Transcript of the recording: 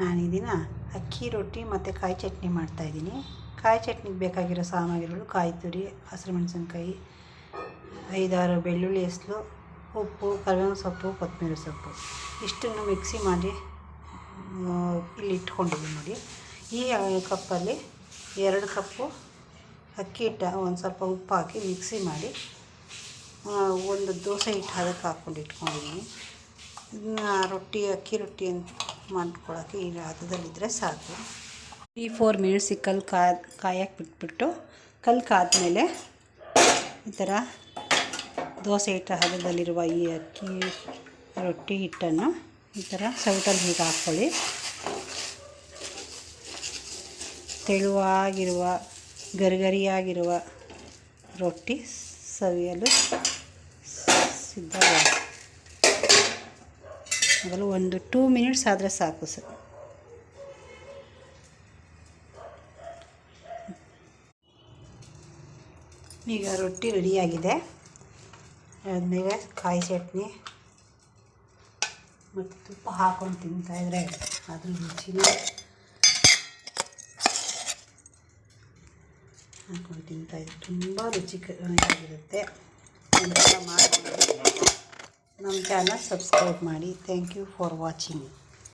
ನಾನಿದಿನ ಅಕ್ಕಿ ರೊಟ್ಟಿ ಮತ್ತು ಕಾಯಿ ಚಟ್ನಿ ಮಾಡ್ತಾಯಿದ್ದೀನಿ. ಕಾಯಿ ಚಟ್ನಿಗೆ ಬೇಕಾಗಿರೋ ಸಾಮಗ್ರಿಗಳು: ಕಾಯಿ ತುರಿ, ಹಸಿರು ಮೆಣಸಿನ್ಕಾಯಿ, 5-6 ಬೆಳ್ಳುಳ್ಳಿ ಹೆಸಳು, ಉಪ್ಪು, ಕರಿಬೇವಿನ ಸೊಪ್ಪು, ಕೊತ್ತಂಬರಿ ಸೊಪ್ಪು ಇಷ್ಟನ್ನು ಮಿಕ್ಸಿ ಮಾಡಿ ಇಲ್ಲಿ ಇಟ್ಕೊಂಡಿದ್ದೀನಿ ನೋಡಿ. ಈ ಕಪ್ಪಲ್ಲಿ 2 ಕಪ್ಪು ಅಕ್ಕಿ ಹಿಟ್ಟು ಒಂದು ಸ್ವಲ್ಪ ಉಪ್ಪು ಹಾಕಿ ಮಿಕ್ಸಿ ಮಾಡಿ ಒಂದು ದೋಸೆ ಹಿಟ್ಟು ಅದಕ್ಕೆ ಹಾಕ್ಕೊಂಡು ಇಟ್ಕೊಂಡಿದ್ದೀನಿ. ಇದನ್ನ ಅಕ್ಕಿ ರೊಟ್ಟಿ ಅಂತ ಮಾಡ್ಕೊಳ್ಳೋಕ್ಕೆ ಈ ಹದದಲ್ಲಿದ್ದರೆ ಸಾಕು. 3-4 ಮಿನಿಟ್ಸಿಗೆ ಕಾಯಕ್ಕೆ ಬಿಟ್ಬಿಟ್ಟು ಕಾದ್ಮೇಲೆ ಈ ಥರ ದೋಸೆ ಹಿಟ್ಟು ಹದದಲ್ಲಿರುವ ಈ ಅಕ್ಕಿ ರೊಟ್ಟಿ ಹಿಟ್ಟನ್ನು ಈ ಥರ ಸೌಟಲ್ಲಿ ಹೀಗೆ ಹಾಕ್ಕೊಳ್ಳಿ. ತೆಳುವಾಗಿರುವ ಗರಿಗರಿಯಾಗಿರುವ ರೊಟ್ಟಿ ಸವಿಯಲು ಸಿದ್ಧವಾಗಿದೆ. ಮೊದಲು 2 ಮಿನಿಟ್ಸ್ ಆದರೆ ಸಾಕು ಸರ್. ಈಗ ರೊಟ್ಟಿ ರೆಡಿಯಾಗಿದೆ. ಆದಮೇಲೆ ಕಾಯಿ ಚಟ್ನಿ ಮತ್ತು ತುಪ್ಪ ಹಾಕ್ಕೊಂಡು ತಿಂತಾಯಿದ್ರೆ ಅದ್ರ ರುಚಿನೇ ಹಾಕ್ಕೊಂಡು ತಿಂತಾಯಿದ್ರೆ ತುಂಬ ರುಚಿಕರವಾಗಿರುತ್ತೆ. ಇದೆಲ್ಲ ಮಾಡಿ ನಮ್ಮ ಚಾನಲ್ ಸಬ್ಸ್ಕ್ರೈಬ್ ಮಾಡಿ. Thank you for watching.